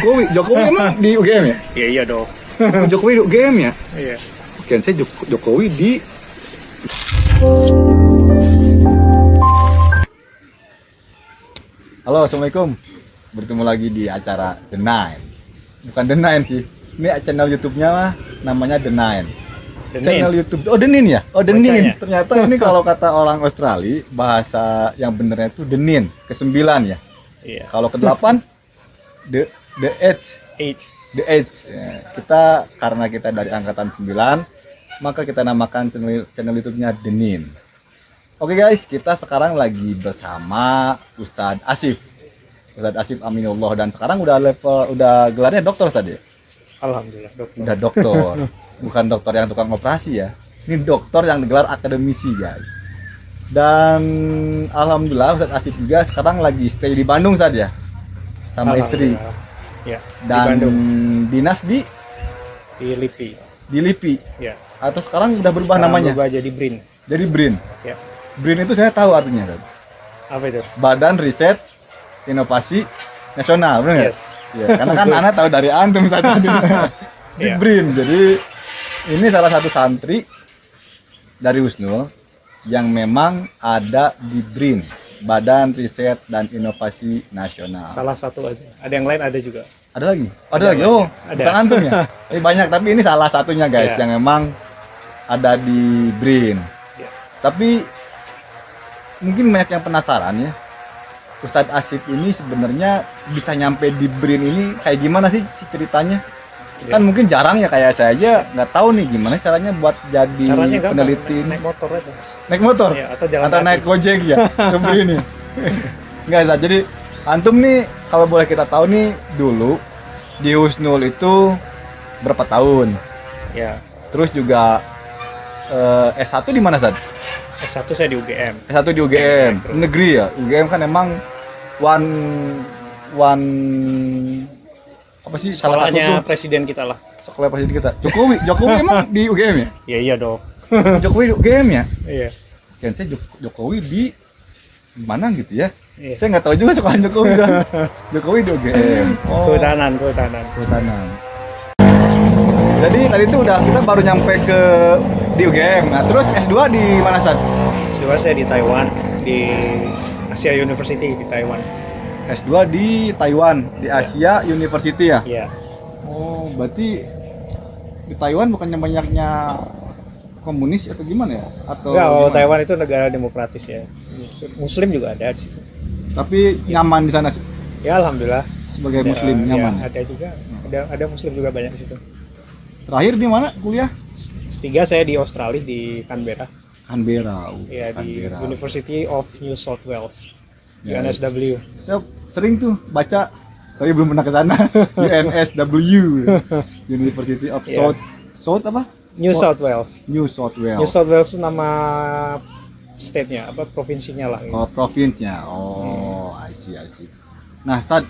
Jokowi emang di UGM ya? Iya dong. Jokowi di UGM ya? Iya. Kan saya Jokowi di Halo, assalamualaikum. Bertemu lagi di acara The Nine. Bukan The Nine sih. Ini channel YouTube-nya mah namanya The Nine. Channel YouTube. Oh, The Nine ya? Oh, The Nine. Ternyata ini kalau kata orang Australia bahasa yang benernya itu The Nine, ke-9 ya. Iya. Kalau ke-8 The Edge. The Edge. Ya, karena kita dari angkatan 9, maka kita namakan channel YouTube-nya The Nine. Oke guys, kita sekarang lagi bersama Ustadz Asif. Ustadz Asif Aminullah, dan sekarang udah gelarnya dokter tadi. Alhamdulillah, dokter. Udah dokter. Bukan dokter yang tukang operasi ya. Ini dokter yang digelar akademisi, guys. Dan alhamdulillah Ustadz Asif juga sekarang lagi stay di Bandung saja sama istri. Ya, dan di Bandung. Dinas di LIPI. Di LIPI. Ya. Atau sekarang udah berubah namanya? Berubah jadi BRIN. Jadi BRIN. Ya. BRIN itu saya tahu artinya, kan? Apa itu? Badan Riset Inovasi Nasional, benar nggak? Yes. Ya, karena kan anak tahu dari antum saat tadi. Di Iya. BRIN. Jadi ini salah satu santri dari Husnul yang memang ada di BRIN, Badan Riset dan Inovasi Nasional. Salah satu aja. Ada yang lain ada juga. Ada lagi? Ada lagi? Oh, ada. bukan antum ya? Ini banyak, tapi ini salah satunya guys, Iya. yang memang ada di BRIN. Iya. Tapi mungkin banyak yang penasaran ya, Ustadz Asif ini sebenarnya bisa nyampe di BRIN ini kayak gimana sih ceritanya? Iya. Kan mungkin jarang ya, kayak saya aja nggak tahu nih gimana caranya buat jadi Caranya gampang, peneliti. naik motor aja. Naik motor? Iya, atau jalan Atau kaki. naik Gojek ya ke BRIN ya? Nggak, Ustadz. Jadi antum nih kalau boleh kita tahu nih, dulu di Husnul itu berapa tahun? Ya. Terus juga S1 di mana, Sad? S1 saya di UGM. S1 di UGM, negeri ya. UGM kan emang one apa sih, salah satu Sekolahnya tuh presiden kita lah. sekolah presiden kita. Jokowi emang di UGM ya? Iya dong. Jokowi di UGM ya? Iya. Kan saya Jokowi di mana gitu ya? Iya. Saya nggak tahu juga sekolah Jokowi kan. Jokowi di UGM. Kehutanan. Kehutanan. Jadi tadi itu kita baru nyampe di UGM. Nah, terus S2 di mana, Sad? Sekarang saya di Taiwan, di Asia University di Taiwan. S2 di Taiwan, di Asia University ya? Iya. Oh, berarti di Taiwan bukannya banyaknya komunis atau gimana ya? Atau Enggak, kalau gimana? Taiwan itu negara demokratis ya. Muslim juga ada di situ. Tapi nyaman di sana sih. Ya alhamdulillah. Sebagai muslim nyaman. Ya, ada juga. Ada muslim juga banyak di situ. Terakhir di mana kuliah? Ketiga saya di Australia di Canberra. Canberra. Ya, di Canberra. University of New South Wales. Ya, UNSW. Saya sering tuh baca, tapi belum pernah ke sana. UNSW. University of Ya. South apa? New South Wales. New South Wales. New South Wales itu nama state-nya, provinsinya lah. Gitu. Oh, provinsnya. Oh, I see. Nah, Ustad,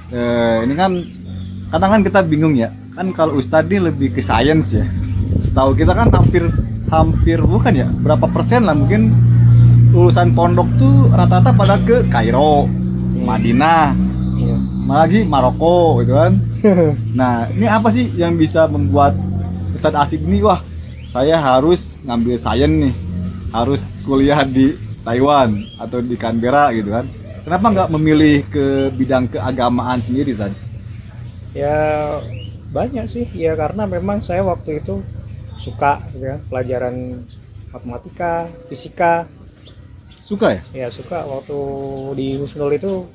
ini kan kadang kan kita bingung ya. Kan kalau Ustad ini lebih ke science ya. Setahu kita kan hampir bukan ya, berapa persen lah mungkin lulusan pondok tuh rata-rata pada ke Kairo, Madinah, Iya. lagi Maroko gitu kan. Nah, ini apa sih yang bisa membuat Ustadz Asif ini, wah saya harus ngambil sains nih, harus kuliah di Taiwan atau di Canberra gitu kan? Kenapa nggak memilih ke bidang keagamaan sendiri, Ustadz? Ya banyak sih, ya karena memang saya waktu itu suka gitu kan, pelajaran matematika, fisika. Suka ya? Ya suka. Waktu di Husnul itu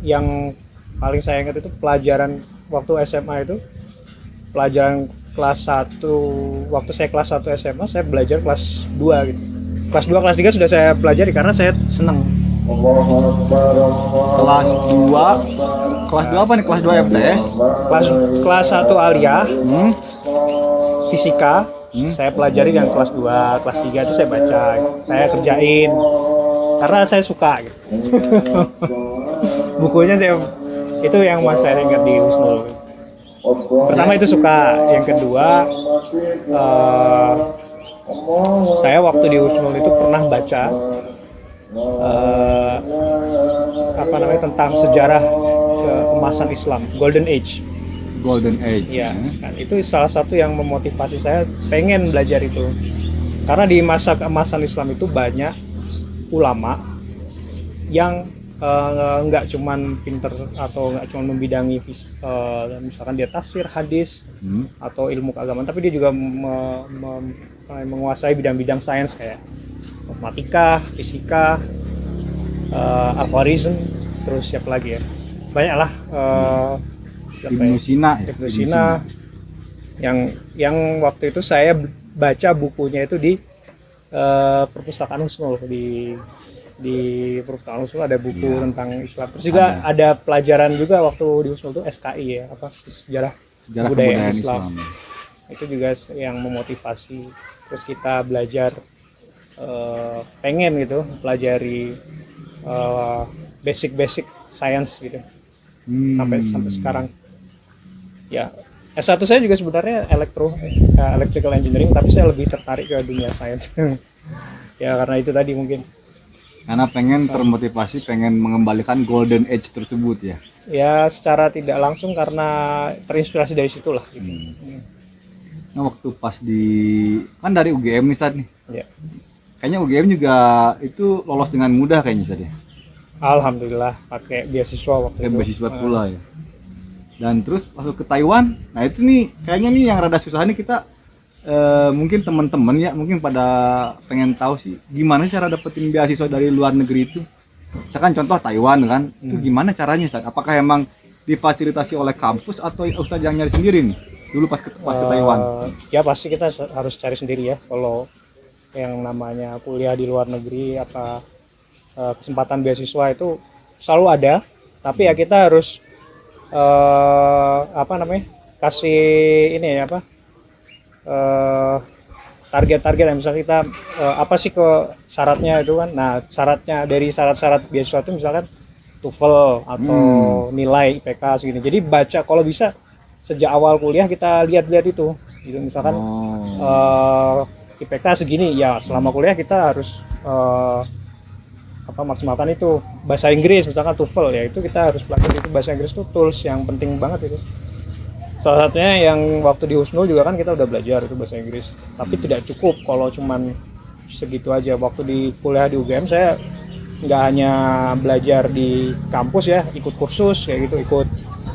yang paling saya ingat itu pelajaran waktu SMA itu, pelajaran kelas 1, waktu saya kelas 1 SMA saya belajar kelas 2 gitu. Kelas 2, kelas 3 sudah saya pelajari karena saya senang. Kelas 2 apa nih? Kelas 2 MTS? Kelas 1 Aliyah, fisika, saya pelajari yang kelas 2, kelas 3 itu saya baca, saya kerjain karena saya suka gitu. Bukunya itu yang mas saya ingat di Husnul. Pertama itu suka, yang kedua saya waktu di Husnul itu pernah baca tentang sejarah keemasan Islam, Golden Age. Golden Age. Ya, kan itu salah satu yang memotivasi saya pengen belajar itu. Karena di masa keemasan Islam itu banyak ulama yang nggak cuman pinter atau nggak cuman membidangi misalkan dia tafsir, hadis atau ilmu keagamaan, tapi dia juga menguasai bidang-bidang sains kayak matematika, fisika, algoritma, terus siapa lagi ya, banyak lah. Ibnu Sina ya. Ibnu Sina yang waktu itu saya baca bukunya itu di perpustakaan Husnul, di perpustakaan Husnul ada buku tentang Islam. Terus juga ada pelajaran juga waktu di Husnul itu SKI ya, apa sejarah kebudayaan Islam. Itu juga yang memotivasi. Terus kita belajar pengen gitu pelajari basic science gitu. Sampai sekarang. Ya, S1 saya juga sebenarnya electrical engineering, tapi saya lebih tertarik ke dunia sains. Ya karena itu tadi mungkin. Karena pengen termotivasi, pengen mengembalikan Golden Age tersebut ya. Ya secara tidak langsung karena terinspirasi dari situlah. Gitu. Nah waktu pas kan dari UGM nih Sad nih. Ya. Kayaknya UGM juga itu lolos dengan mudah kayaknya Sad ya. Alhamdulillah pakai beasiswa waktu itu. Beasiswa pula ya. Dan terus masuk ke Taiwan. Nah itu nih kayaknya nih yang rada susah nih kita. Mungkin teman-teman ya mungkin pada pengen tahu sih gimana cara dapetin beasiswa dari luar negeri itu. Misalkan contoh Taiwan kan, itu gimana caranya Ustaz? Apakah emang difasilitasi oleh kampus atau Ustaz yang nyari sendiri nih dulu pas ke Taiwan? Ya pasti kita harus cari sendiri ya kalau yang namanya kuliah di luar negeri apa kesempatan beasiswa itu selalu ada, tapi ya kita harus kasih ini ya target-target yang misalnya kita apa sih ke syaratnya itu kan. Nah syaratnya dari syarat-syarat beasiswa itu misalkan TOEFL atau nilai IPK segini. Jadi baca kalau bisa sejak awal kuliah kita lihat-lihat itu gitu. Misalkan IPK segini ya selama kuliah kita harus maksimalkan itu. Bahasa Inggris misalkan TOEFL ya itu kita harus belajar itu. Bahasa Inggris itu tools yang penting banget itu. Salah satunya yang waktu di Husnul juga kan kita udah belajar itu bahasa Inggris, tapi tidak cukup kalau cuman segitu aja. Waktu di kuliah di UGM saya nggak hanya belajar di kampus ya, ikut kursus kayak gitu, ikut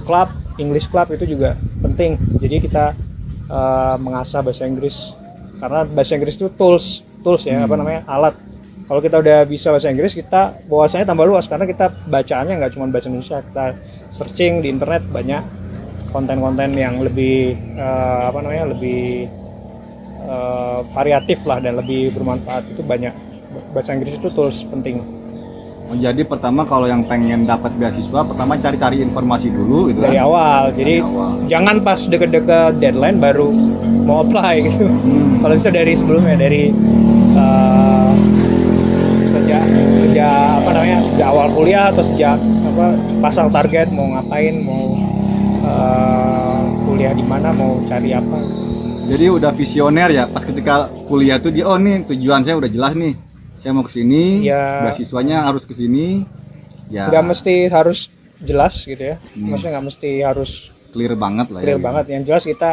klub, English club itu juga penting. Jadi kita mengasah bahasa Inggris karena bahasa Inggris itu tools ya alat. Kalau kita udah bisa bahasa Inggris kita wawasannya tambah luas karena kita bacaannya nggak cuma bahasa Indonesia, kita searching di internet banyak konten-konten yang lebih lebih variatif lah dan lebih bermanfaat. Itu banyak. Bahasa Inggris itu tools penting. Jadi pertama kalau yang pengen dapat beasiswa pertama cari-cari informasi dulu gitu dari kan? awal. Jadi jangan pas deket-deket deadline baru mau apply gitu. Kalau bisa dari sebelumnya, dari sejak awal kuliah atau sejak pasang target mau ngapain, mau kuliah di mana, mau cari apa. Jadi udah visioner ya pas ketika kuliah tuh dia nih tujuan saya udah jelas nih, saya mau kesini ya, beasiswanya harus kesini ya. Nggak mesti harus jelas gitu ya, maksudnya nggak mesti harus clear banget lah clear banget. Yang jelas kita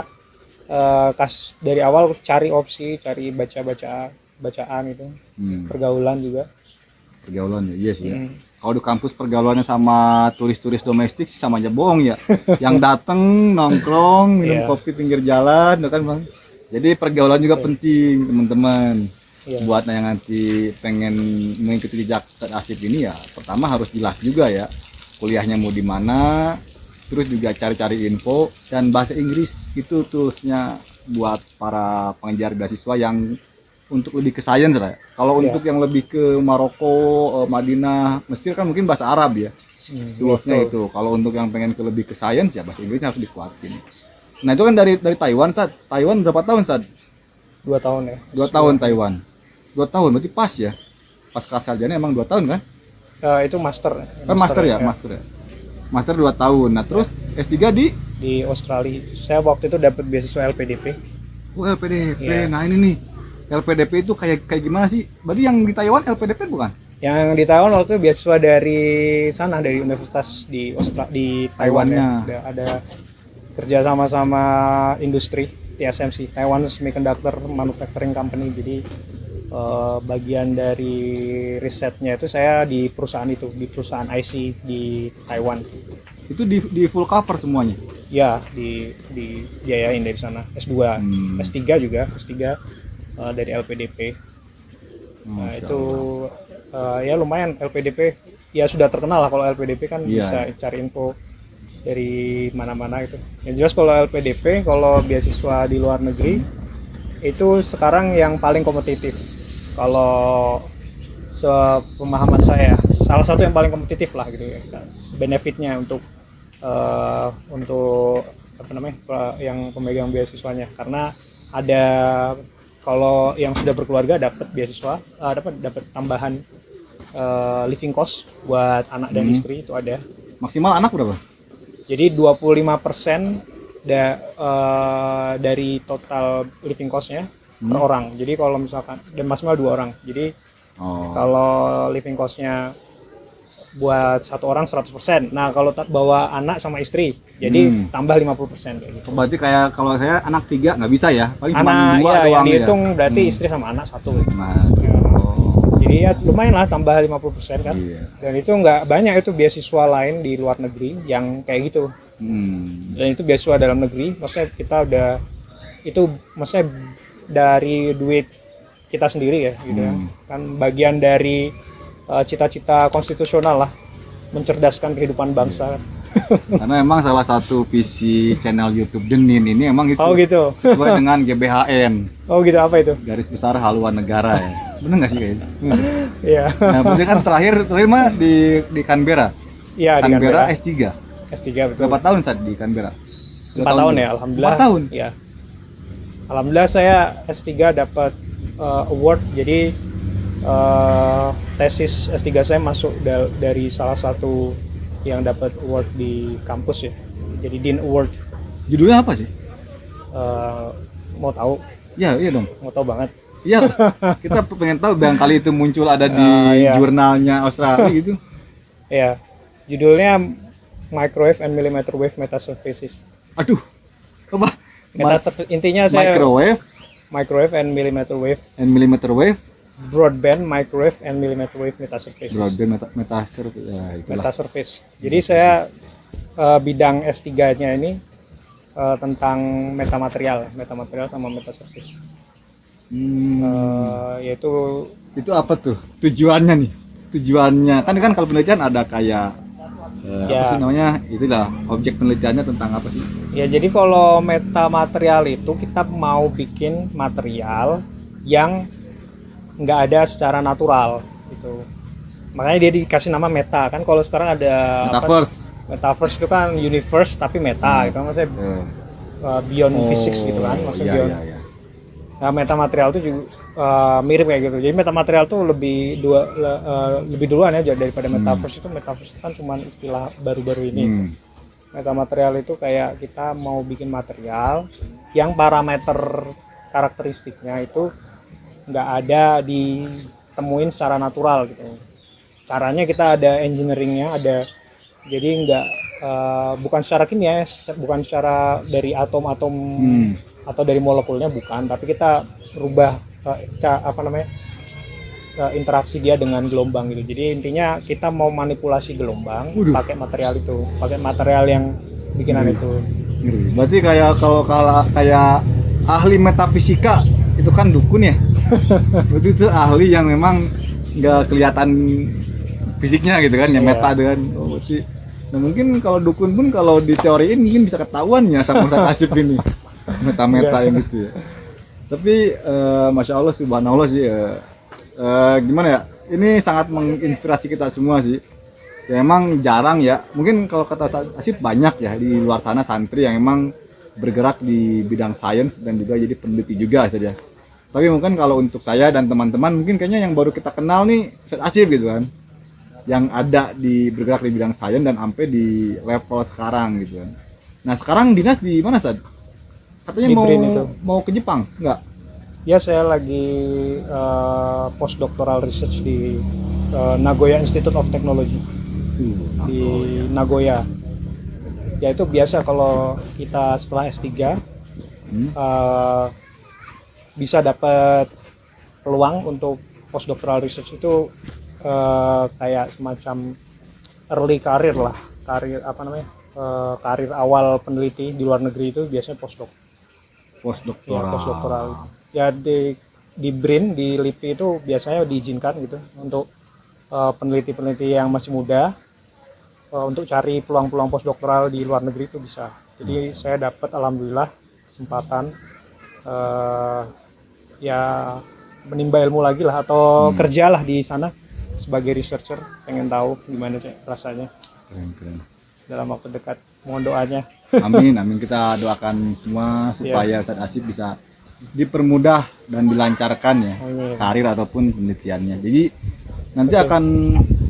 dari awal cari opsi, cari bacaan itu, pergaulan ya, yes ya. Kalau di kampus pergaulannya sama turis-turis domestik sih sama aja bohong ya. Yang dateng nongkrong minum kopi pinggir jalan, kan bang. Jadi pergaulan juga penting teman-teman. Buat yang nanti pengen mengikuti jejak Ustaz Asif ini ya, pertama harus jelas juga ya kuliahnya mau di mana, terus juga cari-cari info dan bahasa Inggris itu toolsnya buat para pengejar beasiswa yang untuk lebih ke sains lah. Kalau untuk yang lebih ke Maroko, Madinah, Mesir kan mungkin bahasa Arab ya. Toolsnya itu. Kalau untuk yang pengen lebih ke sains ya bahasa Inggris harus dikuatin. Nah itu kan dari Taiwan, Sad. Taiwan berapa tahun, Sad? 2 tahun ya. 2 tahun Taiwan. 2 tahun berarti pas ya. Pas kelas sarjana emang 2 tahun kan? Itu master. Kan master ya. Master 2 tahun. Nah terus S3 di Australia. Saya waktu itu dapat beasiswa LPDP. Oh LPDP. Nah ini nih. LPDP itu kayak gimana sih? Berarti yang di Taiwan LPDP bukan? Yang di Taiwan waktu itu beasiswa dari sana, dari universitas di Taiwan ya. Taiwannya. Ada kerja sama industri TSMC, Taiwan Semiconductor Manufacturing Company. Jadi bagian dari risetnya itu saya di perusahaan itu, di perusahaan IC di Taiwan. Itu di full cover semuanya. Ya, dibiayain dari sana. S2, S3 juga, S3 dari LPDP. Nah, Masya itu Allah. ya lumayan LPDP. Ya sudah terkenal lah, kalau LPDP kan Iya. bisa cari info dari mana-mana gitu. Yang jelas kalau LPDP, kalau beasiswa di luar negeri itu sekarang yang paling kompetitif. Kalau sepemahaman saya, salah satu yang paling kompetitif lah gitu ya. Benefitnya untuk apa namanya, yang pemegang beasiswanya, karena ada, kalau yang sudah berkeluarga dapat beasiswa, dapat tambahan living cost buat anak dan istri itu ada. Maksimal anak berapa? Jadi 25% dari total living cost-nya per orang. Jadi kalau misalkan, dan maksimal 2 orang. Jadi kalau living cost-nya buat 1 orang 100%. Nah, kalau bawa anak sama istri, jadi tambah 50% kayak gitu. Berarti kayak kalau saya anak 3 nggak bisa ya? Paling cuma Anak 2 ya, yang doang ya. dihitung berarti istri sama anak 1 gitu. Nah, Jadi ya lumayan lah, tambah 50% kan. iya. Dan itu nggak banyak itu beasiswa lain di luar negeri yang kayak gitu. Dan itu beasiswa dalam negeri, maksudnya kita udah, itu maksudnya dari duit kita sendiri ya gitu ya. Kan bagian dari cita-cita konstitusional lah, mencerdaskan kehidupan bangsa. Karena emang salah satu visi channel YouTube Denin ini emang itu Oh gitu. sesuai dengan GBHN, Oh gitu, apa itu? garis besar haluan negara ya. Bener nggak sih kayaknya? Iya. Nah, berarti kan terakhir mah di Canberra. Iya, di Canberra Canberra. S3. S3 betul. Berapa tahun saat di Canberra? 4 tahun ya, alhamdulillah. 4 tahun. Ya. Alhamdulillah saya S3 dapat award. Jadi tesis S3 saya masuk dari salah satu yang dapat award di kampus ya. Jadi Dean Award. Judulnya apa sih? Mau tahu? Ya, iya dong. Mau tahu banget. Iya, kita pengen tahu barangkali itu muncul ada di Iya. jurnalnya Australia gitu. Ya. Judulnya Microwave and Millimeter Wave Metasurfaces. Aduh, apa? Intinya saya Microwave and Millimeter Wave and millimeter wave, Broadband Microwave and Millimeter Wave Metasurfaces. broadband metasurface, ya itulah. Metasurface. Jadi saya bidang S3-nya ini tentang metamaterial sama metasurface. Yaitu Itu apa tuh tujuannya nih? Tujuannya kan kalau penelitian ada kayak apa Ya. sih namanya? Itulah objek penelitiannya tentang apa sih? ya, jadi kalau metamaterial itu kita mau bikin material yang nggak ada secara natural gitu. Makanya dia dikasih nama meta kan. Kalau sekarang ada Metaverse. metaverse itu kan universe tapi meta gitu, maksudnya beyond physics gitu kan, maksudnya iya, beyond. iya, iya. Nah, metamaterial itu juga mirip kayak gitu. Jadi metamaterial tuh lebih duluan ya daripada metaverse. Metaverse itu kan cuma istilah baru-baru ini. Metamaterial itu kayak kita mau bikin material yang parameter karakteristiknya itu nggak ada ditemuin secara natural gitu. Caranya kita ada engineeringnya, ada, jadi nggak bukan secara kimia, bukan secara dari atom-atom atau dari molekulnya, bukan, tapi kita rubah interaksi dia dengan gelombang gitu. Jadi intinya kita mau manipulasi gelombang pakai material itu, pakai material yang bikinan itu. Berarti kayak kayak ahli metafisika itu kan dukun ya. Berarti itu ahli yang memang nggak kelihatan fisiknya gitu kan, ya meta itu kan. Oh, berarti nah mungkin kalau dukun pun kalau diteoriin mungkin bisa ketahuan ya sama Ustaz Asif ini meta-meta yang gitu ya. Tapi masya Allah subhanallah sih, gimana ya, ini sangat menginspirasi kita semua sih ya. Emang jarang ya, mungkin kalau kata Ustaz Asif banyak ya di luar sana santri yang emang bergerak di bidang sains dan juga jadi peneliti juga saja. Tapi mungkin kalau untuk saya dan teman-teman mungkin kayaknya yang baru kita kenal nih Ustaz Asif gitu kan, yang ada bergerak di bidang sains dan sampai di level sekarang gitu kan. Nah sekarang dinas di mana Ustaz? Katanya Di BRIN itu. mau ke Jepang, enggak? Ya, saya lagi postdoctoral research di Nagoya Institute of Technology di Nagoya. Ya itu biasa kalau kita setelah S3 bisa dapat peluang untuk postdoctoral research itu kayak semacam early career lah, karir awal peneliti di luar negeri itu biasanya postdoc. Postdoktoral. Ya, postdoktoral. Ya di BRIN, di LIPI itu biasanya diizinkan gitu untuk peneliti-peneliti yang masih muda untuk cari peluang-peluang postdoktoral di luar negeri itu bisa. Jadi saya dapat alhamdulillah kesempatan ya menimba ilmu lagi lah atau kerjalah di sana sebagai researcher, pengen tahu gimana rasanya. Keren. Dalam waktu dekat, mohon doanya. Amin, kita doakan semua supaya Ustadz Asif bisa dipermudah dan dilancarkan ya. Amin. Karir ataupun penelitiannya. Jadi nanti akan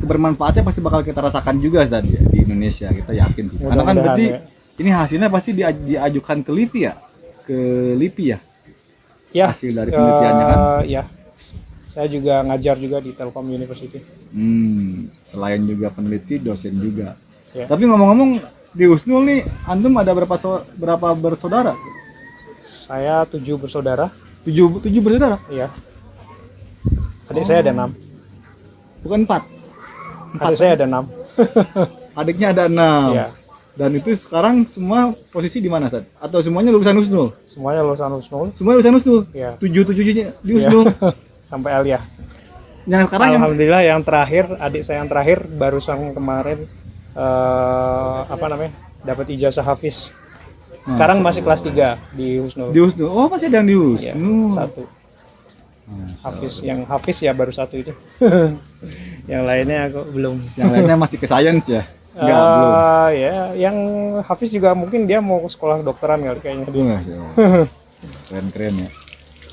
kebermanfaatnya pasti bakal kita rasakan juga Ustadz ya, di Indonesia, kita yakin sih. Karena kan berarti ini hasilnya pasti diajukan ke LIPI ya, Ya, hasil dari penelitiannya kan. Ya, saya juga ngajar juga di Telkom University. Selain juga peneliti, dosen juga. Ya. Tapi ngomong-ngomong di Husnul nih, antum ada berapa bersaudara? Saya 7 bersaudara. 7 bersaudara? Iya. Adik saya ada 6. Bukan 4. Adik saya ada 6. Adiknya ada 6. Iya. Dan itu sekarang semua posisi di mana, Sad? Atau semuanya lulusan Husnul? Semuanya lulusan Husnul. Semuanya lulusan Husnul? Iya. 7-7-nya di Husnul. Sampai aliyah. Yang sekarang alhamdulillah yang terakhir, adik saya yang terakhir barusan kemarin dapat ijazah hafiz. Sekarang masih kelas 3 di Husnul. Di Husnul. Oh, masih ada yang di Husnul. Ya, 1. Hafiz, yang hafiz ya baru 1 itu. Yang lainnya aku belum. Yang lainnya masih ke science ya? Enggak, belum. Ya, yang hafiz juga mungkin dia mau sekolah kedokteran kali kayaknya dia. Keren ya.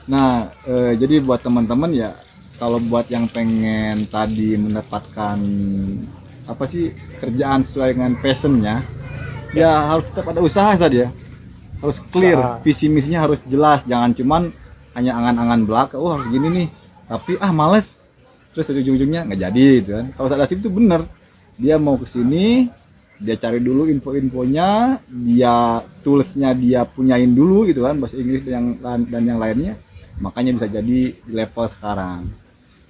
Nah, jadi buat teman-teman ya, kalau buat yang pengen tadi mendapatkan apa sih kerjaan sesuai dengan passionnya, ya harus tetap ada usaha saja. Harus clear, visi misinya harus jelas, jangan cuman hanya angan-angan belaka, oh harus gini nih, tapi males, terus ujung-ujungnya nggak jadi gitu kan. Kalau Ustadz Asif itu bener, dia mau kesini, dia cari dulu info-infonya, dia toolsnya dia punyain dulu gitu kan, bahasa Inggris dan yang lainnya, makanya bisa jadi di level sekarang.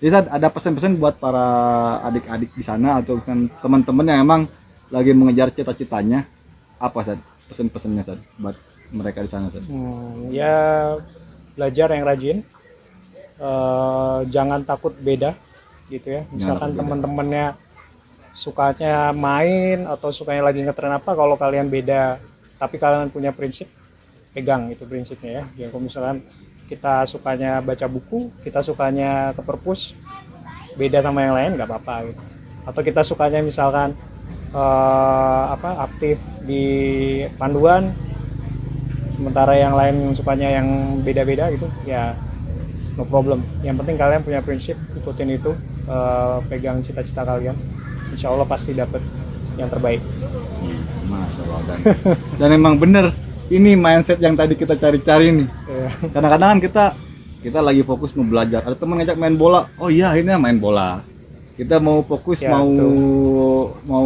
Jadi Sad, ada pesan-pesan buat para adik-adik di sana atau kan teman-teman yang emang lagi mengejar cita-citanya, apa Sad? Pesan-pesannya Sad buat mereka di sana Sad? Ya belajar yang rajin, jangan takut beda gitu ya. Misalkan teman-temannya sukanya main atau sukanya lagi ngetren apa, kalau kalian beda tapi kalian punya prinsip, pegang itu prinsipnya ya. Kalau misalkan kita sukanya baca buku, kita sukanya ke perpus, beda sama yang lain nggak apa-apa gitu. Atau kita sukanya misalkan aktif di panduan, sementara yang lain sukanya yang beda-beda gitu, ya no problem. Yang penting kalian punya prinsip, ikutin itu, pegang cita-cita kalian, insya Allah pasti dapat yang terbaik. Masya Allah. Dan emang bener, ini mindset yang tadi kita cari-cari nih. Kadang-kadang kita lagi fokus mau belajar, ada teman ngajak main bola, oh iya ini main bola. Kita mau fokus ya, mau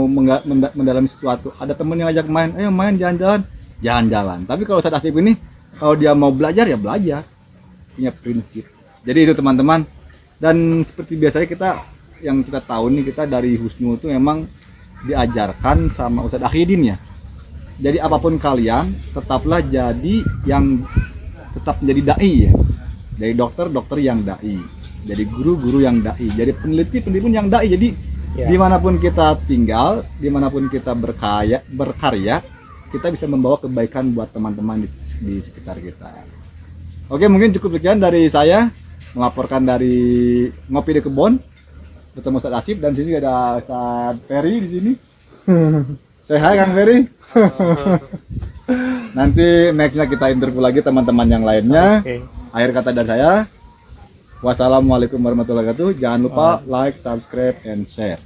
mendalami sesuatu, ada teman yang ngajak main, ayo main jalan-jalan. Tapi kalau Ustadz Asif ini, kalau dia mau belajar ya belajar, punya prinsip. Jadi itu teman-teman. Dan seperti biasanya yang kita tahu nih, kita dari Husnul itu memang diajarkan sama Ustadz Akhidin ya. Jadi apapun kalian, tetaplah jadi yang tetap menjadi dai ya. Jadi dokter yang dai, jadi guru yang dai, jadi peneliti pun yang dai. Jadi dimanapun kita tinggal, dimanapun kita berkarya, kita bisa membawa kebaikan buat teman-teman di sekitar kita. Oke, mungkin cukup sekian dari saya melaporkan dari Ngopi di Kebon bertemu Ustadz Asif, dan sini ada Ustadz Ferry di sini. Say hi Kang Ferry. Nanti nextnya kita interview lagi teman-teman yang lainnya. Akhir kata dari saya, wassalamualaikum warahmatullahi wabarakatuh. Jangan lupa like, subscribe, and share.